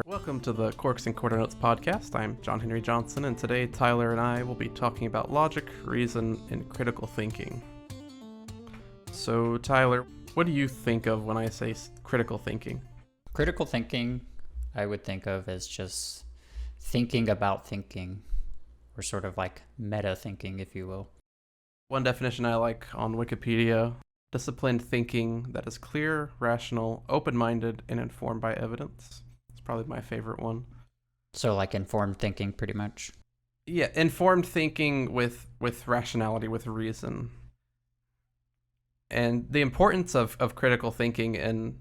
Welcome to the Quarks and Quarternotes podcast. I'm John Henry Johnson, and today Tyler and I will be talking about logic, reason, and critical thinking. So, Tyler, what do you think of when I say critical thinking? Critical thinking, I would think of as just thinking about thinking, or sort of like meta thinking, if you will. One definition I like on Wikipedia: disciplined thinking that is clear, rational, open-minded, and informed by evidence. It's probably my favorite one. So like informed thinking, pretty much. Yeah, informed thinking with rationality, with reason. And the importance of critical thinking and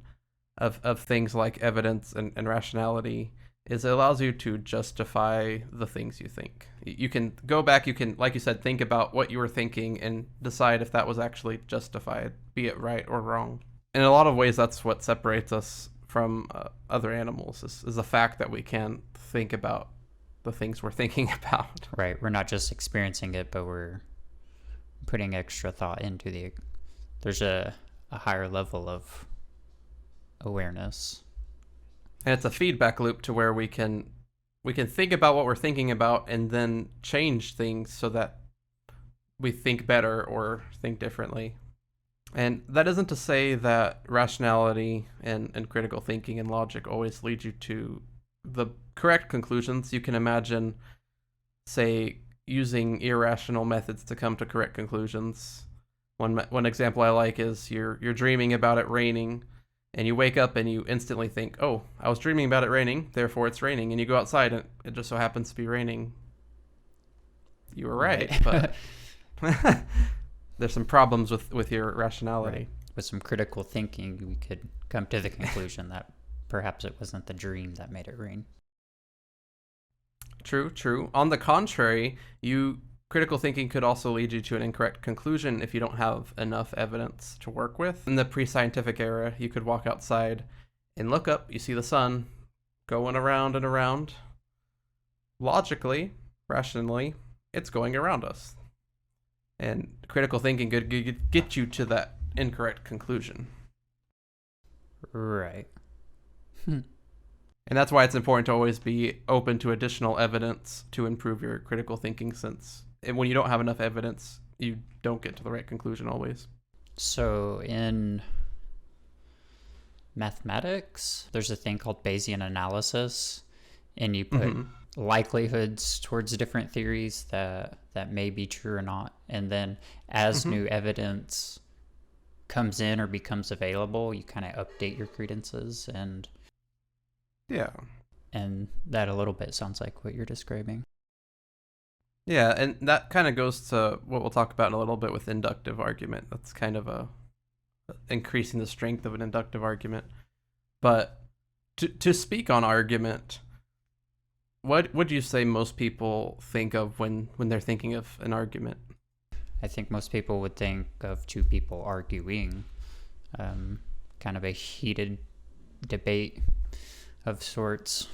of things like evidence and rationality is it allows you to justify the things you think. You can go back, you can, like you said, think about what you were thinking and decide if that was actually justified, be it right or wrong. In a lot of ways, that's what separates us from other animals, is the fact that we can think about the things we're thinking about. Right, we're not just experiencing it, but we're putting extra thought into there's a higher level of awareness. And it's a feedback loop to where we can think about what we're thinking about and then change things so that we think better or think differently. And that isn't to say that rationality and critical thinking and logic always lead you to the correct conclusions. You can imagine, say, using irrational methods to come to correct conclusions. One example I like is you're dreaming about it raining, and you wake up and you instantly think, oh, I was dreaming about it raining, therefore it's raining. And you go outside and it just so happens to be raining. You were right, but there's some problems with your rationality. Right. With some critical thinking, we could come to the conclusion that perhaps it wasn't the dream that made it rain. True. On the contrary, critical thinking could also lead you to an incorrect conclusion if you don't have enough evidence to work with. In the pre-scientific era, you could walk outside and look up, you see the sun going around and around. Logically, rationally, it's going around us. And critical thinking could get you to that incorrect conclusion. Right. And that's why it's important to always be open to additional evidence to improve your critical thinking, since when you don't have enough evidence, you don't get to the right conclusion always. So in mathematics, there's a thing called Bayesian analysis, and you put likelihoods towards different theories that may be true or not. And then as new evidence comes in or becomes available, you kind of update your credences and that a little bit sounds like what you're describing. Yeah, and that kind of goes to what we'll talk about in a little bit with inductive argument. That's kind of increasing the strength of an inductive argument. But to speak on argument, what would you say most people think of when they're thinking of an argument? I think most people would think of two people arguing, kind of a heated debate of sorts.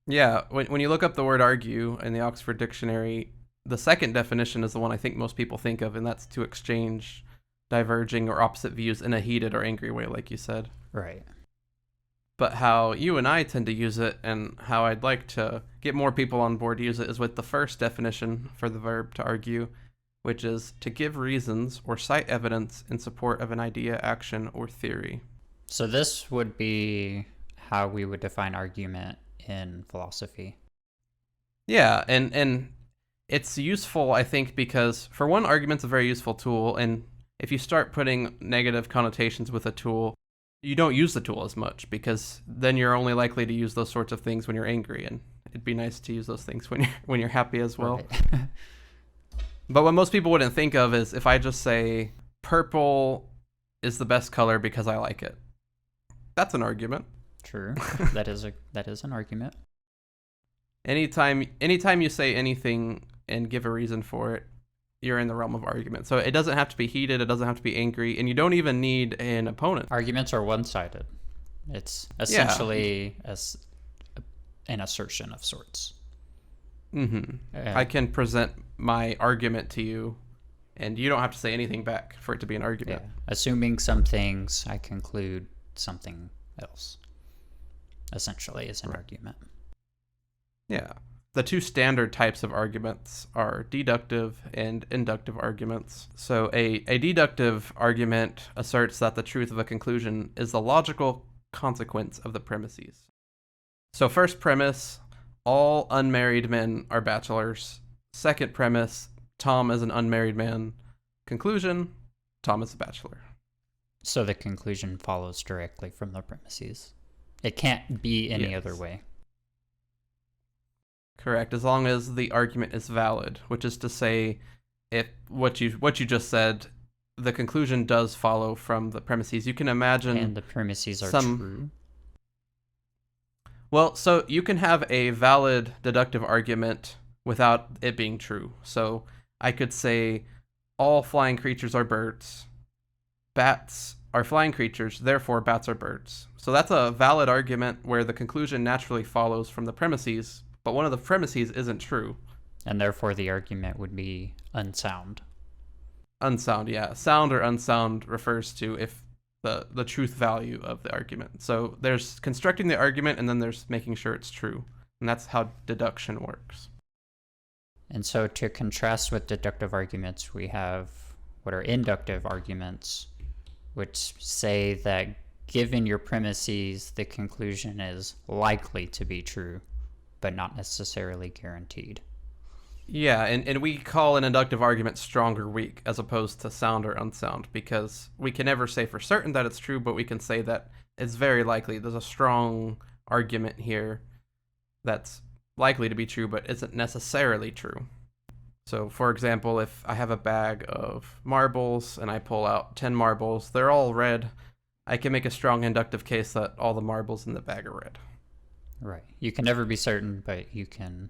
Yeah, when you look up the word argue in the Oxford Dictionary, the second definition is the one I think most people think of, and that's to exchange diverging or opposite views in a heated or angry way, like you said. Right. But how you and I tend to use it, and how I'd like to get more people on board to use it, is with the first definition for the verb to argue, which is to give reasons or cite evidence in support of an idea, action, or theory. So this would be how we would define argument in philosophy. Yeah, and it's useful, I think, because for one, argument's a very useful tool, and if you start putting negative connotations with a tool, you don't use the tool as much, because then you're only likely to use those sorts of things when you're angry, and it'd be nice to use those things when you're happy as well. Right. But what most people wouldn't think of is if I just say purple is the best color because I like it. That's an argument. True. That is an argument. Anytime you say anything and give a reason for it, you're in the realm of argument. So it doesn't have to be heated, it doesn't have to be angry, and you don't even need an opponent. Arguments are one-sided. It's essentially an assertion of sorts. I can present my argument to you, and you don't have to say anything back for it to be an argument. Yeah. Assuming some things, I conclude something else. essentially, is an argument. Yeah. The two standard types of arguments are deductive and inductive arguments. So a deductive argument asserts that the truth of a conclusion is the logical consequence of the premises. So first premise, all unmarried men are bachelors. Second premise, Tom is an unmarried man. Conclusion, Tom is a bachelor. So the conclusion follows directly from the premises. It can't be any other way. Correct, as long as the argument is valid, which is to say, if what you just said, the conclusion does follow from the premises. You can imagine, and the premises are true. Well, so you can have a valid deductive argument without it being true. So I could say all flying creatures are birds. Bats are flying creatures, therefore bats are birds. So that's a valid argument where the conclusion naturally follows from the premises, but one of the premises isn't true. And therefore the argument would be unsound. Unsound, yeah. Sound or unsound refers to if the truth value of the argument. So there's constructing the argument and then there's making sure it's true. And that's how deduction works. And so to contrast with deductive arguments, we have what are inductive arguments, which say that given your premises, the conclusion is likely to be true, but not necessarily guaranteed. Yeah, and we call an inductive argument strong or weak as opposed to sound or unsound, because we can never say for certain that it's true, but we can say that it's very likely. There's a strong argument here that's likely to be true, but isn't necessarily true. So, for example, if I have a bag of marbles and I pull out 10 marbles, they're all red, I can make a strong inductive case that all the marbles in the bag are red. Right. You can never be certain, but you can...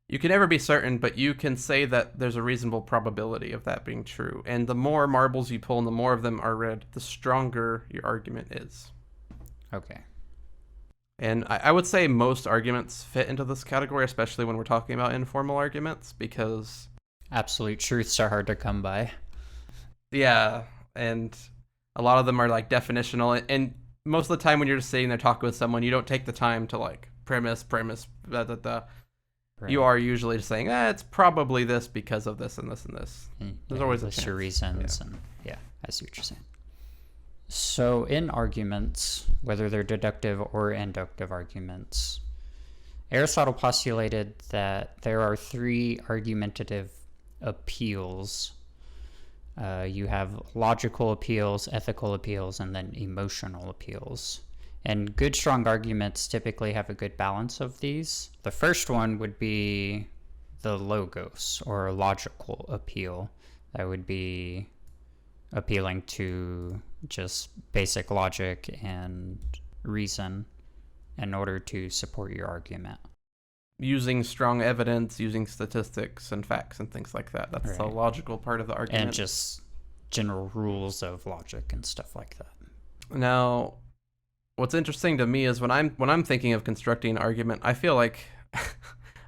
You can never be certain, but you can say that there's a reasonable probability of that being true. And the more marbles you pull and the more of them are red, the stronger your argument is. Okay. And I would say most arguments fit into this category, especially when we're talking about informal arguments, because... absolute truths are hard to come by. Yeah, and a lot of them are like definitional. And most of the time when you're just sitting there talking with someone, you don't take the time to like premise, blah, blah, blah. Right. You are usually just saying, it's probably this because of this and this and this. There's always a chance. Your reasons, and I see what you're saying. So in arguments, whether they're deductive or inductive arguments, Aristotle postulated that there are three argumentative appeals. You have logical appeals, ethical appeals, and then emotional appeals. And good, strong arguments typically have a good balance of these. The first one would be the logos, or logical appeal. That would be appealing to just basic logic and reason in order to support your argument. Using strong evidence, using statistics and facts and things like that. That's the logical part of the argument. And just general rules of logic and stuff like that. Now, what's interesting to me is when I'm thinking of constructing an argument, I feel like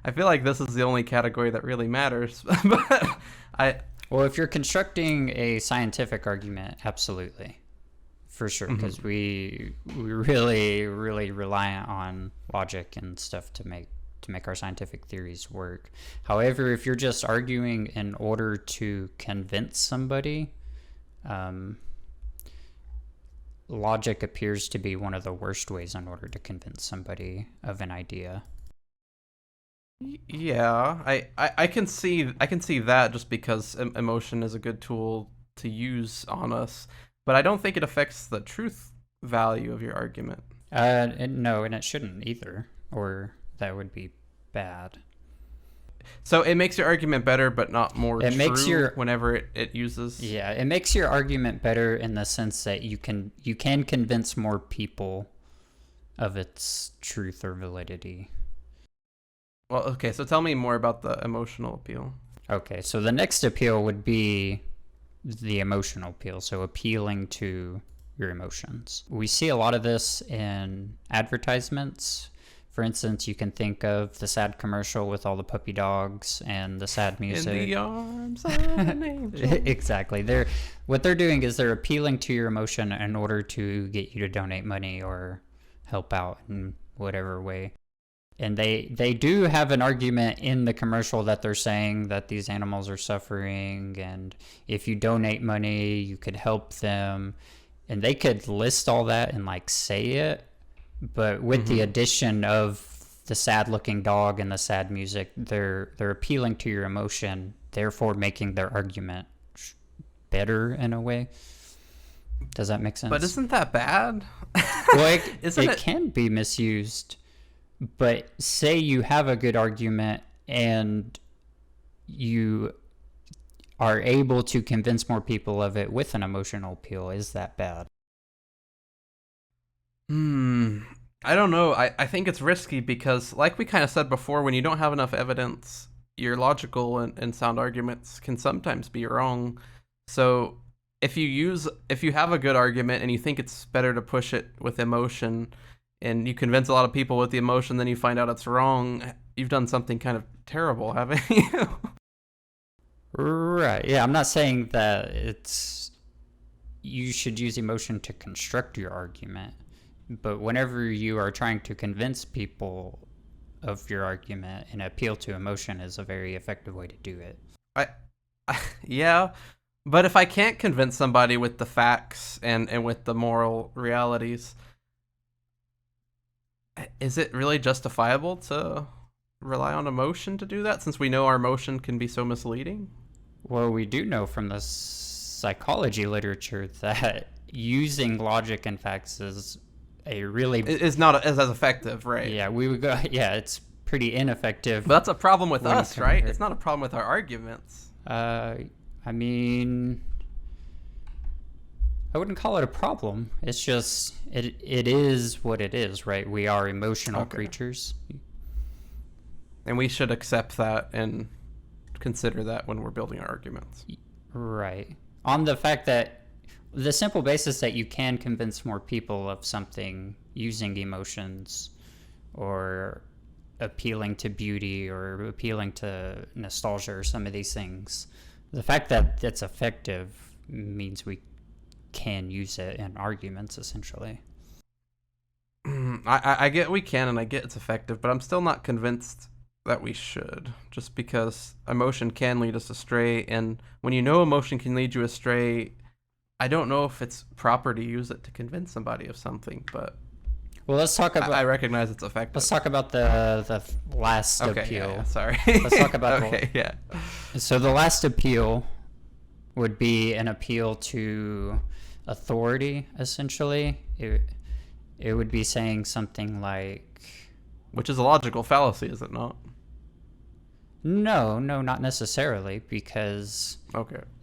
this is the only category that really matters. Well, if you're constructing a scientific argument, absolutely, for sure, because we really rely on logic and stuff to make our scientific theories work. However, if you're just arguing in order to convince somebody, logic appears to be one of the worst ways in order to convince somebody of an idea. Yeah, I can see that just because emotion is a good tool to use on us, but I don't think it affects the truth value of your argument. No, and it shouldn't either, or that would be bad. So it makes your argument better, but not more true whenever it uses. Yeah, it makes your argument better in the sense that you can convince more people of its truth or validity. Well, okay, so tell me more about the emotional appeal. Okay, so the next appeal would be the emotional appeal, so appealing to your emotions. We see a lot of this in advertisements. For instance, you can think of the sad commercial with all the puppy dogs and the sad music. In the arms of an angel. Exactly. What they're doing is they're appealing to your emotion in order to get you to donate money or help out in whatever way. And they do have an argument in the commercial that they're saying that these animals are suffering, and if you donate money, you could help them. And they could list all that and like say it, but with the addition of the sad looking dog and the sad music, they're appealing to your emotion, therefore making their argument better in a way. Does that make sense? But isn't that bad? Well, it can be misused. But say you have a good argument and you are able to convince more people of it with an emotional appeal. Is that bad? I don't know. I think it's risky because, like we kind of said before, when you don't have enough evidence, your logical and sound arguments can sometimes be wrong. So if you have a good argument and you think it's better to push it with emotion, and you convince a lot of people with the emotion, then you find out it's wrong, you've done something kind of terrible, haven't you? Right. Yeah, I'm not saying that you should use emotion to construct your argument, but whenever you are trying to convince people of your argument, an appeal to emotion is a very effective way to do it. Yeah, but if I can't convince somebody with the facts and with the moral realities, is it really justifiable to rely on emotion to do that, since we know our emotion can be so misleading? Well, we do know from the psychology literature that using logic and facts is not as effective, right? Yeah, it's pretty ineffective. But that's a problem with us, right? It's not a problem with our arguments. I mean, I wouldn't call it a problem. It's just it is what it is, right? We are emotional creatures. And we should accept that and consider that when we're building our arguments. Right. On the fact that the simple basis that you can convince more people of something using emotions or appealing to beauty or appealing to nostalgia or some of these things, the fact that it's effective means we can use it in arguments, essentially. I get we can, and I get it's effective, but I'm still not convinced that we should, just because emotion can lead us astray, and when you know emotion can lead you astray, I don't know if it's proper to use it to convince somebody of something, but well, let's talk about. I recognize it's effective. Let's talk about the last appeal. Yeah, sorry. Let's talk about. Yeah. So the last appeal would be an appeal to authority, essentially. It would be saying something like, which is a logical fallacy, is it not? No, not necessarily, because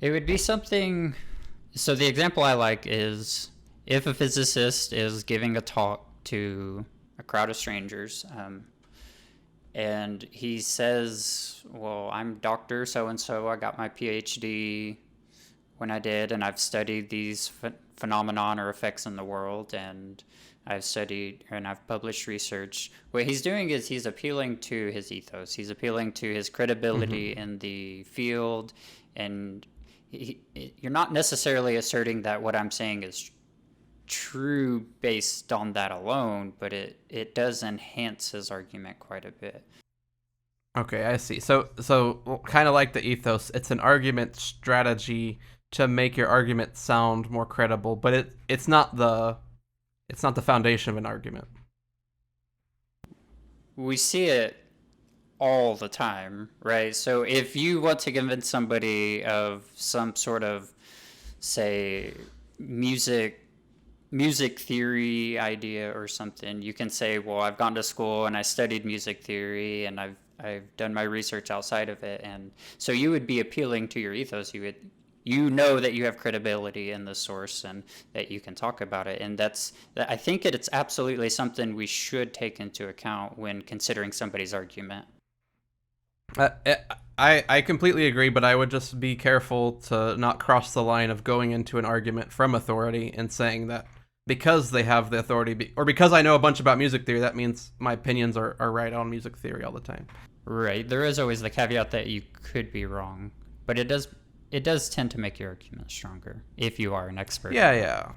it would be something. So the example I like is if a physicist is giving a talk to a crowd of strangers, and he says, well, I'm Dr. So-and-so, I got my PhD when I did, and I've studied these phenomenon or effects in the world, and I've studied and I've published research. What he's doing is he's appealing to his ethos. He's appealing to his credibility in the field, and you're not necessarily asserting that what I'm saying is true based on that alone, but it does enhance his argument quite a bit. Okay, I see. So kind of like the ethos, it's an argument strategy to make your argument sound more credible, but it's not the foundation of an argument. We see it all the time, right? So if you want to convince somebody of some sort of, say, music theory idea or something, you can say, well, I've gone to school and I studied music theory and I've done my research outside of it. And so you would be appealing to your ethos. You know that you have credibility in the source and that you can talk about it. And I think it's absolutely something we should take into account when considering somebody's argument. I completely agree, but I would just be careful to not cross the line of going into an argument from authority and saying that because they have the authority, or because I know a bunch about music theory, that means my opinions are right on music theory all the time. Right. There is always the caveat that you could be wrong, but it does tend to make your argument stronger if you are an expert. Yeah.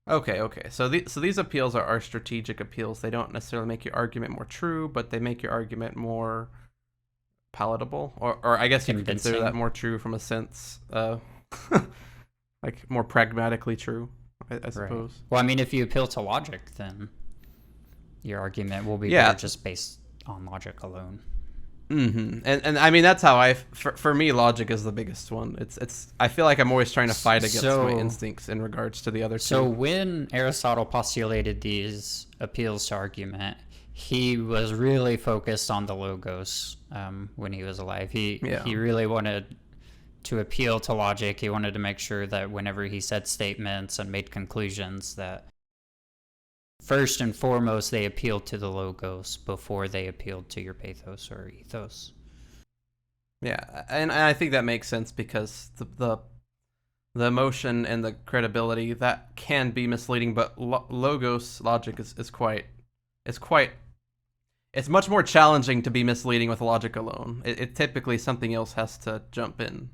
Okay. So these appeals are strategic appeals. They don't necessarily make your argument more true, but they make your argument more palatable, or I guess you could consider that more true from a sense, like more pragmatically true, I suppose. Right. Well, I mean, if you appeal to logic, then your argument will be better just based on logic alone. And I mean, that's how for me, logic is the biggest one. It's I feel like I'm always trying to fight against my instincts in regards to the other two. So when Aristotle postulated these appeals to argument, he was really focused on the logos when he was alive. He really wanted to appeal to logic. He wanted to make sure that whenever he said statements and made conclusions, that first and foremost, they appealed to the logos before they appealed to your pathos or ethos. Yeah, and I think that makes sense because the emotion and the credibility, that can be misleading, but logos logic is quite it's much more challenging to be misleading with logic alone. It typically something else has to jump in.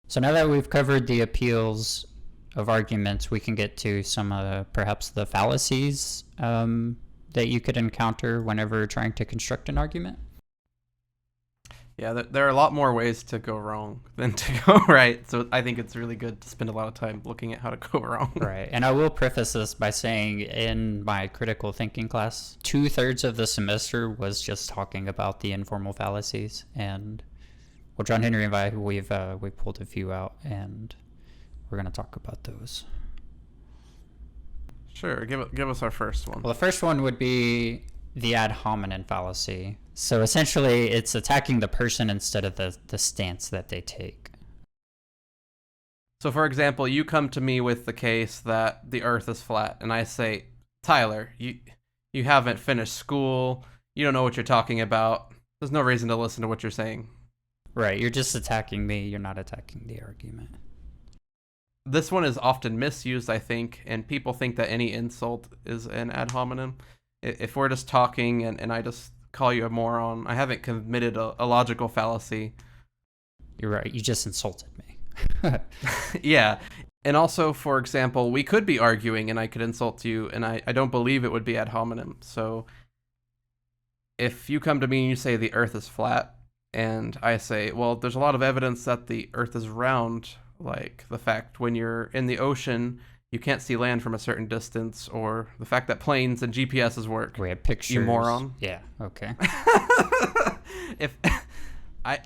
So now that we've covered the appeals of arguments, we can get to some perhaps the fallacies that you could encounter whenever trying to construct an argument. Yeah, there are a lot more ways to go wrong than to go right. So I think it's really good to spend a lot of time looking at how to go wrong. Right. And I will preface this by saying in my critical thinking class, 2/3 of the semester was just talking about the informal fallacies. And well, John Henry and I, we pulled a few out, and we're going to talk about those. Sure. Give us our first one. Well, the first one would be the ad hominem fallacy. So essentially, it's attacking the person instead of the stance that they take. So, for example, you come to me with the case that the Earth is flat, and I say, Tyler, you haven't finished school. You don't know what you're talking about. There's no reason to listen to what you're saying. Right. You're just attacking me. You're not attacking the argument. This one is often misused, I think, and people think that any insult is an ad hominem. If we're just talking and I just call you a moron, I haven't committed a logical fallacy. You're right. You just insulted me. Yeah. And also, for example, we could be arguing and I could insult you, and I don't believe it would be ad hominem. So if you come to me and you say the Earth is flat, and I say, well, there's a lot of evidence that the Earth is round, like the fact when you're in the ocean, you can't see land from a certain distance, or the fact that planes and GPSs work. We have pictures. You moron. Yeah, okay. If I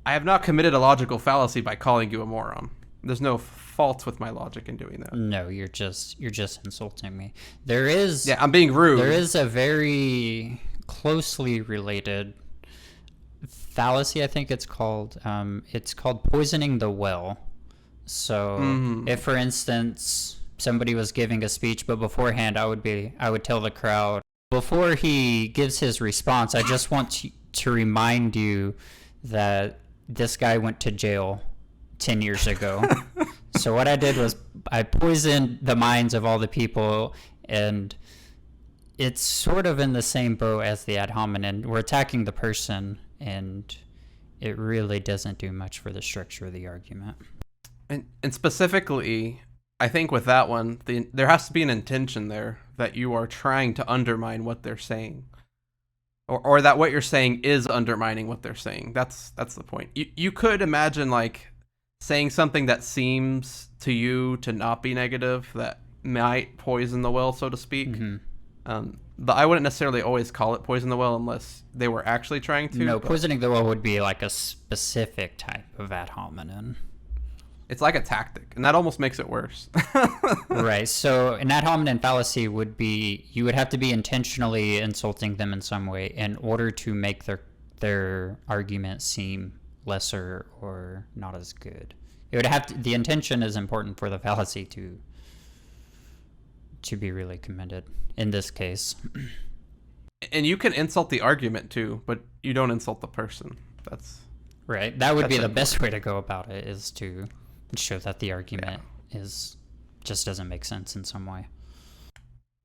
have not committed a logical fallacy by calling you a moron. There's no fault with my logic in doing that. No, you're just insulting me. There is I'm being rude. There is a very closely related fallacy, I think it's called. It's called poisoning the well. So if, for instance, somebody was giving a speech, but beforehand I would tell the crowd, before he gives his response, I just want to remind you that this guy went to jail 10 years ago. So what I did was I poisoned the minds of all the people, and it's sort of in the same boat as the ad hominem. We're attacking the person, and it really doesn't do much for the structure of the argument. And specifically, I think with that one, there has to be an intention there that you are trying to undermine what they're saying, or that what you're saying is undermining what they're saying. That's the point. You could imagine like saying something that seems to you to not be negative that might poison the well, so to speak. But I wouldn't necessarily always call it poison the well unless they were actually trying to. No, poisoning the well would be like a specific type of ad hominem. It's like a tactic, and that almost makes it worse. Right. So an ad hominem fallacy would be you would have to be intentionally insulting them in some way in order to make their argument seem lesser or not as good. It would have to, the intention is important for the fallacy to be really commended in this case. And you can insult the argument too, but you don't insult the person. That's right. That would be the best way to go about it, is to show that the argument is just doesn't make sense in some way.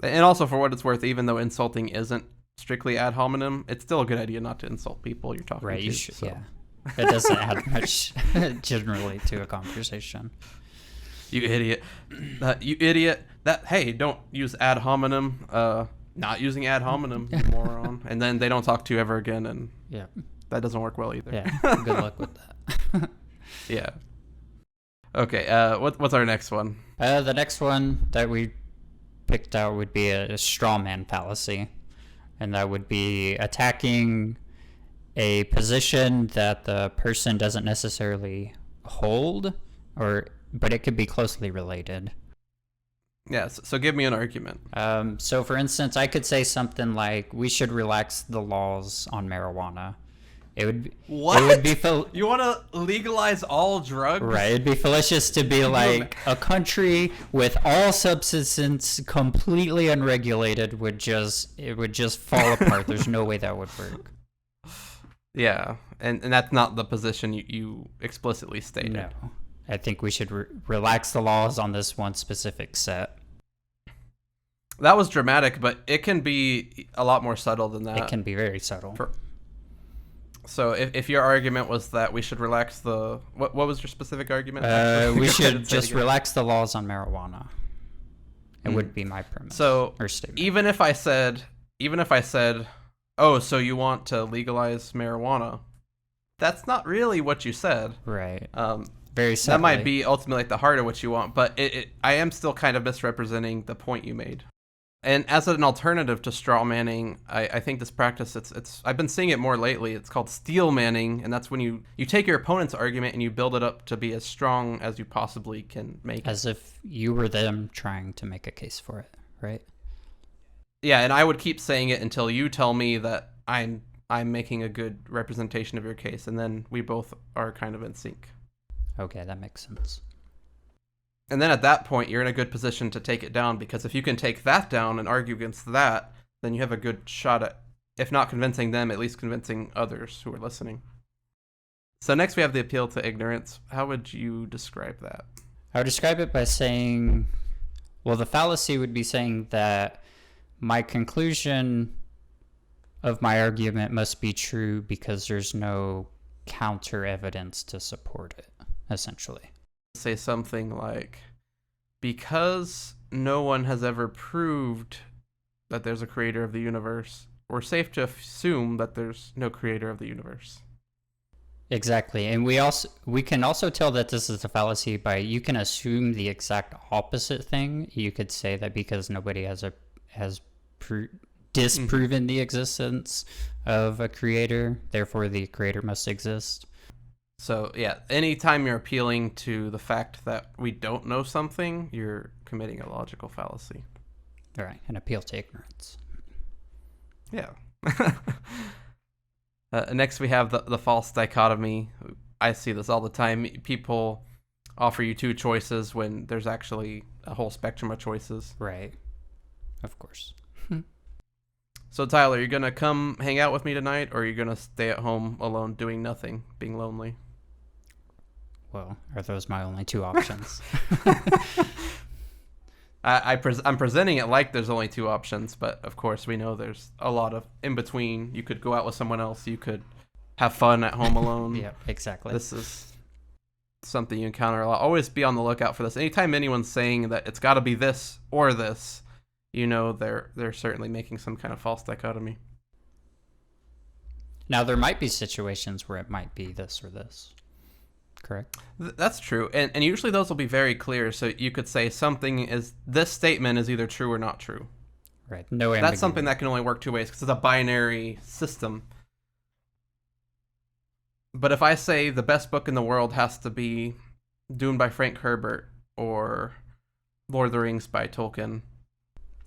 And also, for what it's worth, even though insulting isn't strictly ad hominem, it's still a good idea not to insult people you're talking Right, to. you should, so. Yeah. It doesn't add much generally to a conversation. You idiot. You idiot. Hey, don't use ad hominem. Not using ad hominem, you moron. And then they don't talk to you ever again, and yeah, that doesn't work well either. Yeah, good luck with that. Yeah. Okay, what's our next one? The next one that we picked out would be a straw man fallacy. And that would be attacking a position that the person doesn't necessarily hold, but it could be closely related. Yes, so give me an argument. So for instance, I could say something like, we should relax the laws on marijuana. It would be, what? It would be you want to legalize all drugs? Right. It'd be fallacious to be like a country with all substances completely unregulated would just fall apart. There's no way that would work. Yeah, and that's not the position you explicitly stated. No. I think we should relax the laws on this one specific set. That was dramatic, but it can be a lot more subtle than that. It can be very subtle. So if your argument was that we should relax the... What was your specific argument? We should just relax the laws on marijuana. It would be my premise. So or statement. even if I said, oh, so you want to legalize marijuana, that's not really what you said. Right. Very subtly. That might be ultimately at the heart of what you want, but I am still kind of misrepresenting the point you made. And as an alternative to straw manning, I think this practice, it's I've been seeing it more lately. It's called steel manning, and that's when you take your opponent's argument and you build it up to be as strong as you possibly can make it. As if you were them trying to make a case for it, right? Yeah, and I would keep saying it until you tell me that I'm making a good representation of your case, and then we both are kind of in sync. Okay, that makes sense. And then at that point, you're in a good position to take it down, because if you can take that down and argue against that, then you have a good shot at, if not convincing them, at least convincing others who are listening. So next we have the appeal to ignorance. How would you describe that? I would describe it by saying, well, the fallacy would be saying that my conclusion of my argument must be true because there's no counter evidence to support it, essentially. Say something like, because no one has ever proved that there's a creator of the universe, we're safe to assume that there's no creator of the universe. Exactly. And we can also tell that this is a fallacy by, you can assume the exact opposite thing. You could say that because nobody has disproven the existence of a creator, therefore the creator must exist. So, yeah, anytime you're appealing to the fact that we don't know something, you're committing a logical fallacy. Right, an appeal to ignorance. Yeah. Next, we have the false dichotomy. I see this all the time. People offer you two choices when there's actually a whole spectrum of choices. Right, of course. So, Tyler, you're going to come hang out with me tonight, or are you going to stay at home alone doing nothing, being lonely? Well, are those my only two options? I'm presenting it like there's only two options, but of course we know there's a lot of in between. You could go out with someone else. You could have fun at home alone. Yeah, exactly. This is something you encounter a lot. Always be on the lookout for this. Anytime anyone's saying that it's got to be this or this, you know they're certainly making some kind of false dichotomy. Now, there might be situations where it might be this or this. Correct? That's true. And usually those will be very clear. So you could say this statement is either true or not true. Right. No ambiguity. That's something that can only work two ways because it's a binary system. But if I say the best book in the world has to be Dune by Frank Herbert or Lord of the Rings by Tolkien.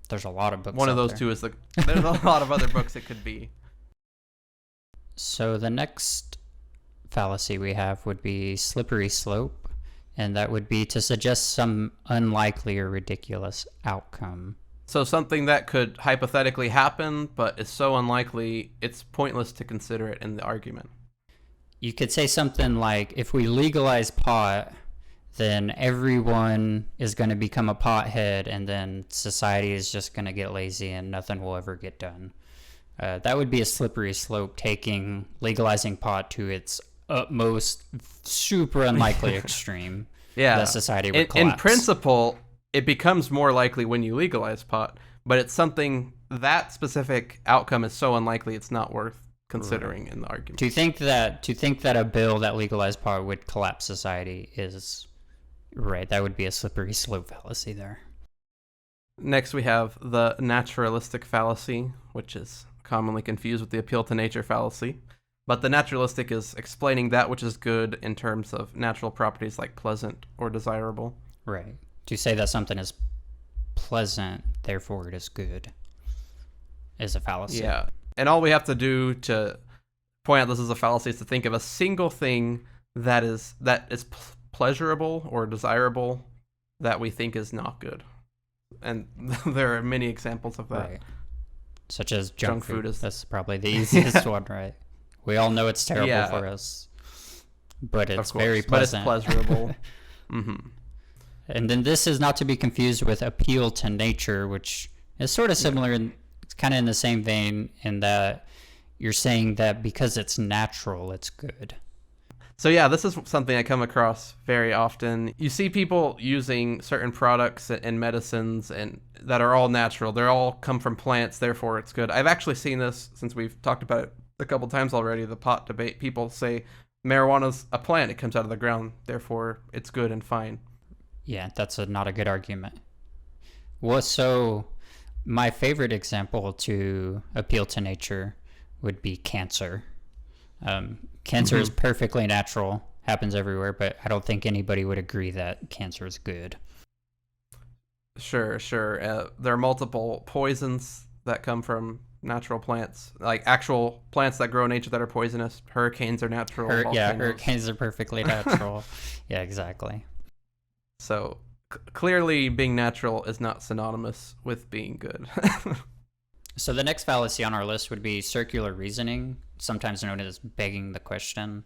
There's a lot of books. One of those two is there's a lot of other books it could be. So the next fallacy we have would be slippery slope, and that would be to suggest some unlikely or ridiculous outcome. So something that could hypothetically happen, but is so unlikely, it's pointless to consider it in the argument. You could say something like, if we legalize pot, then everyone is going to become a pothead, and then society is just going to get lazy and nothing will ever get done. That would be a slippery slope, legalizing pot to its utmost, super unlikely extreme. Yeah. That society would collapse. In principle, it becomes more likely when you legalize pot, but it's something, that specific outcome is so unlikely it's not worth considering in the argument. To think that a bill that legalized pot would collapse society is right. That would be a slippery slope fallacy there. Next, we have the naturalistic fallacy, which is commonly confused with the appeal to nature fallacy. But the naturalistic is explaining that which is good in terms of natural properties like pleasant or desirable. Right. To say that something is pleasant, therefore it is good, is a fallacy. Yeah. And all we have to do to point out this is a fallacy is to think of a single thing that is pleasurable or desirable that we think is not good. And there are many examples of that. Right. Such as junk food. Is... That's probably the easiest one, right? We all know it's terrible for us, but it's very pleasant. But it's pleasurable. Mm-hmm. And then this is not to be confused with appeal to nature, which is sort of similar. It's kind of in the same vein in that you're saying that because it's natural, it's good. So yeah, this is something I come across very often. You see people using certain products and medicines and that are all natural. They all come from plants, therefore it's good. I've actually seen this, since we've talked about it a couple times already, the pot debate. People say marijuana's a plant, it comes out of the ground, therefore it's good and fine. Yeah, that's not a good argument. Well, so my favorite example to appeal to nature would be cancer. Cancer is perfectly natural, happens everywhere, but I don't think anybody would agree that cancer is good. Sure. There are multiple poisons that come from natural plants, like actual plants that grow in nature that are poisonous. Hurricanes are natural. Hurricanes are perfectly natural. Yeah, exactly. So clearly being natural is not synonymous with being good. So the next fallacy on our list would be circular reasoning, sometimes known as begging the question.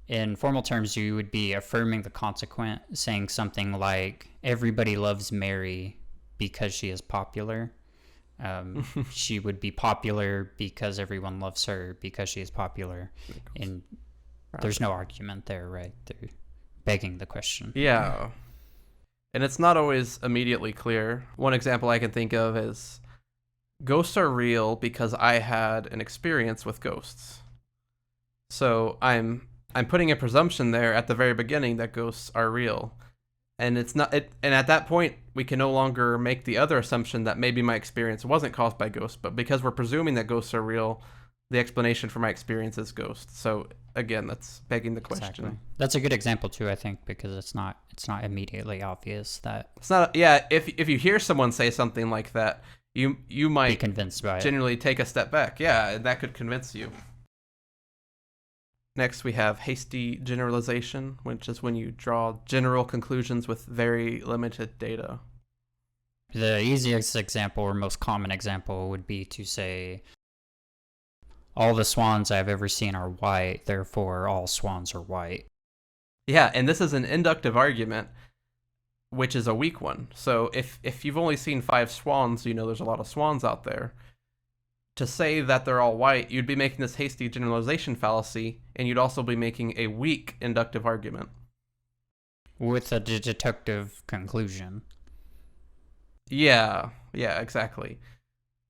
In formal terms, you would be affirming the consequent, saying something like, everybody loves Mary because she is popular. She would be popular because everyone loves her because she is popular. And there's no argument there, right? They're begging the question. Yeah. And it's not always immediately clear. One example I can think of is, ghosts are real because I had an experience with ghosts. So I'm putting a presumption there at the very beginning that ghosts are real. And it's not and at that point we can no longer make the other assumption that maybe my experience wasn't caused by ghosts, but because we're presuming that ghosts are real, the explanation for my experience is ghosts. So again, that's begging the question. Exactly. That's a good example too, I think, because it's not immediately obvious that it's not. Yeah, if you hear someone say something like that, you might be convinced by generally take a step back. Yeah, that could convince you. Next, we have hasty generalization, which is when you draw general conclusions with very limited data. The easiest example or most common example would be to say, all the swans I've ever seen are white, therefore all swans are white. Yeah, and this is an inductive argument, which is a weak one. So if you've only seen 5 swans, you know there's a lot of swans out there. To say that they're all white, you'd be making this hasty generalization fallacy, and you'd also be making a weak inductive argument. With a deductive conclusion. Yeah, exactly.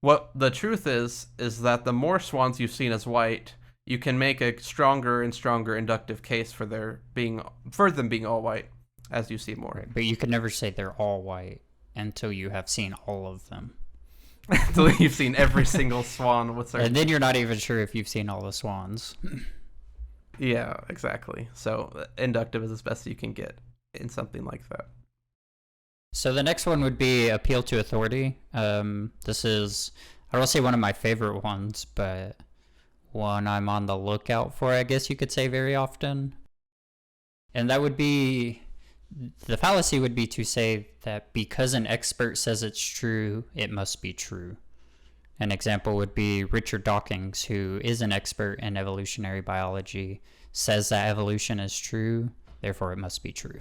What the truth is that the more swans you've seen as white, you can make a stronger and stronger inductive case for them being all white as you see more. Right, but you could never say they're all white until you have seen all of them. Until you've seen every single swan with certain... And then you're not even sure if you've seen all the swans. Yeah, exactly. So inductive is as best you can get in something like that. So the next one would be appeal to authority. This is, I don't say one of my favorite ones, but one I'm on the lookout for, I guess you could say, very often. And that would be, the fallacy would be to say that because an expert says it's true, it must be true. An example would be Richard Dawkins, who is an expert in evolutionary biology, says that evolution is true, therefore it must be true.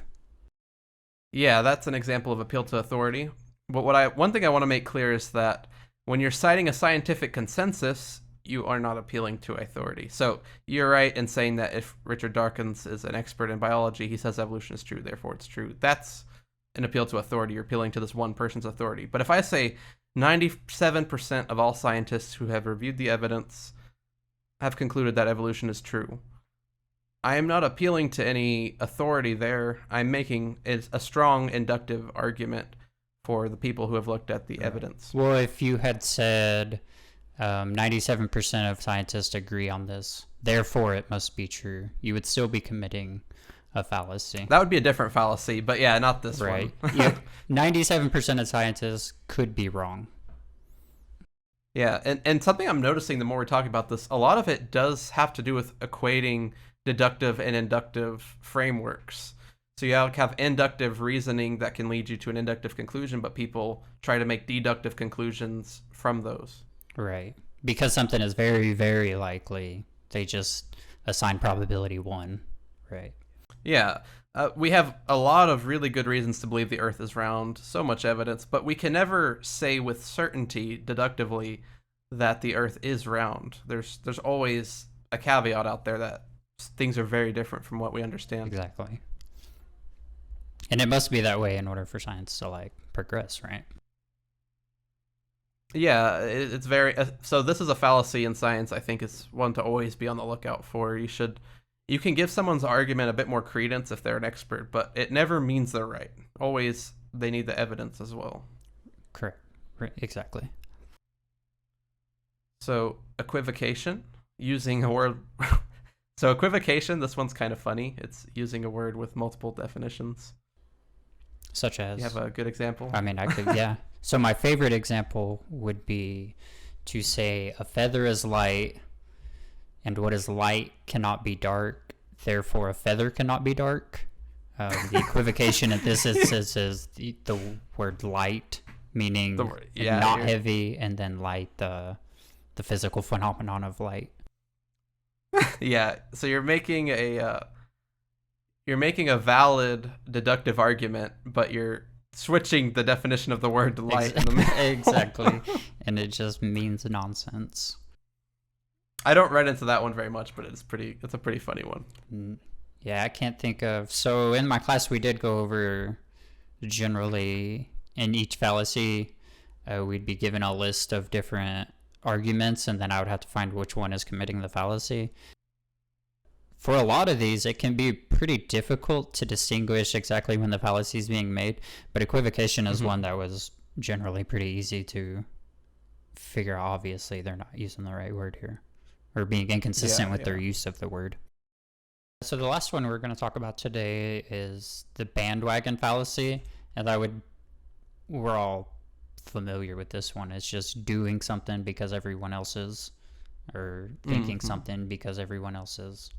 Yeah, that's an example of appeal to authority. But one thing I want to make clear is that when you're citing a scientific consensus, you are not appealing to authority. So you're right in saying that if Richard Dawkins is an expert in biology, he says evolution is true, therefore it's true. That's an appeal to authority. You're appealing to this one person's authority. But if I say 97% of all scientists who have reviewed the evidence have concluded that evolution is true, I am not appealing to any authority there. I'm making a strong inductive argument for the people who have looked at the evidence. Well, if you had said 97% of scientists agree on this, therefore it must be true, you would still be committing a fallacy. That would be a different fallacy, but yeah, not this right. one. Yeah, 97% of scientists could be wrong. Yeah, and something I'm noticing the more we're talking about this, a lot of it does have to do with equating deductive and inductive frameworks. So you have inductive reasoning that can lead you to an inductive conclusion, but people try to make deductive conclusions from those. Right. Because something is very, very likely, they just assign probability 1. Right. Yeah. We have a lot of really good reasons to believe the Earth is round, so much evidence, but we can never say with certainty, deductively, that the Earth is round. There's always a caveat out there that things are very different from what we understand. Exactly. And it must be that way in order for science to progress, right? Yeah, it's very so this is a fallacy in science. I think it's one to always be on the lookout for. You can give someone's argument a bit more credence if they're an expert, but it never means they're right. Always they need the evidence as well. Correct. Right. Exactly. So equivocation, using a word. So equivocation, this one's kind of funny. It's using a word with multiple definitions. Such as? You have a good example? I mean, I could, yeah. So my favorite example would be to say a feather is light, and what is light cannot be dark, therefore a feather cannot be dark. The equivocation in this instance is the word light, meaning not heavy, and then light, the physical phenomenon of light. Yeah, so you're making a valid deductive argument, but you're switching the definition of the word to light. Exactly, and it just means nonsense. I don't run into that one very much, but it's a pretty funny one. Yeah, I can't think of. So in my class, we did go over generally in each fallacy, we'd be given a list of different arguments, and then I would have to find which one is committing the fallacy. For a lot of these, it can be pretty difficult to distinguish exactly when the fallacy is being made, but equivocation is one that was generally pretty easy to figure out. Obviously, they're not using the right word here, or being inconsistent with their use of the word. So the last one we're going to talk about today is the bandwagon fallacy, and we're all familiar with this one. It's just doing something because everyone else is, or thinking something because everyone else is.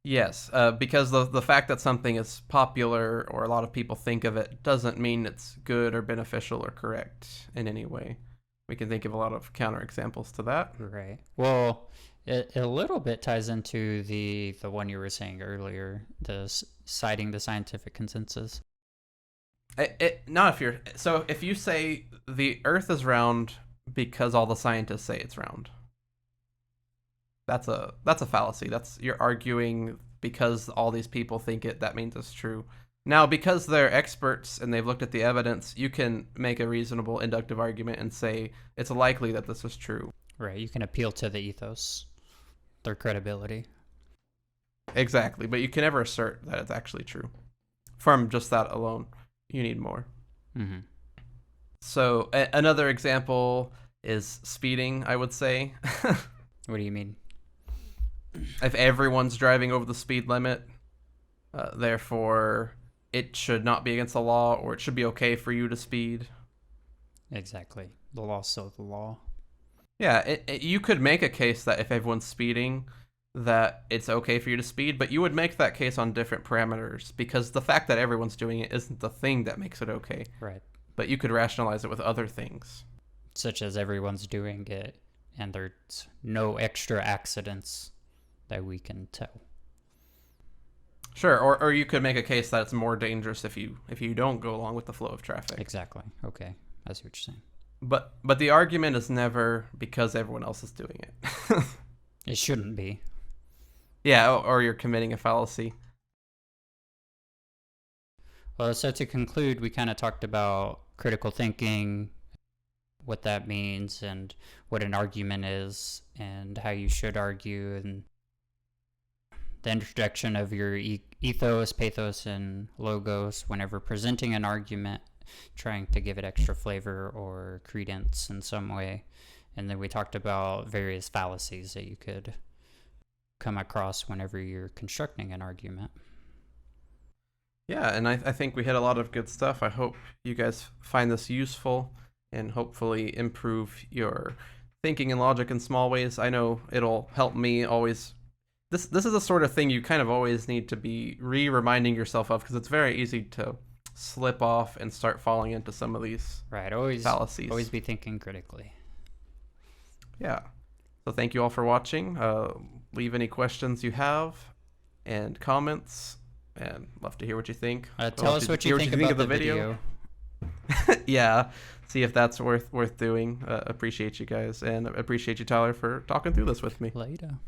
Yes, because the fact that something is popular or a lot of people think of it doesn't mean it's good or beneficial or correct in any way. We can think of a lot of counterexamples to that. Right. Well, it a little bit ties into the one you were saying earlier, citing the scientific consensus. If you say the Earth is round because all the scientists say it's round, that's a fallacy. You're arguing because all these people think it, that means it's true. Now, because they're experts and they've looked at the evidence, you can make a reasonable inductive argument and say it's likely that this is true. Right. You can appeal to the ethos, their credibility. Exactly, but you can never assert that it's actually true. From just that alone, you need more. Mm-hmm. So another example is speeding, I would say. What do you mean? If everyone's driving over the speed limit, therefore it should not be against the law, or it should be okay for you to speed. Exactly. The law's still the law. Yeah, you could make a case that if everyone's speeding, that it's okay for you to speed, but you would make that case on different parameters, because the fact that everyone's doing it isn't the thing that makes it okay. Right. But you could rationalize it with other things. Such as everyone's doing it, and there's no extra accidents that we can tell. Sure, or you could make a case that it's more dangerous if you don't go along with the flow of traffic. Exactly. Okay, I see what you're saying. But the argument is never because everyone else is doing it. It shouldn't be. Yeah, or you're committing a fallacy. Well, so to conclude, we kind of talked about critical thinking, what that means, and what an argument is, and how you should argue, and the introduction of your ethos, pathos, and logos whenever presenting an argument, trying to give it extra flavor or credence in some way. And then we talked about various fallacies that you could come across whenever you're constructing an argument. Yeah, and I think we hit a lot of good stuff. I hope you guys find this useful and hopefully improve your thinking and logic in small ways. I know it'll help me always. This is the sort of thing you kind of always need to be reminding yourself of, because it's very easy to slip off and start falling into some of these fallacies. Always be thinking critically. Yeah. So thank you all for watching. Leave any questions you have and comments. And love to hear what you think. Tell us what you think about the video. Yeah, see if that's worth doing. Appreciate you guys, and appreciate you, Tyler, for talking through this with me. Later.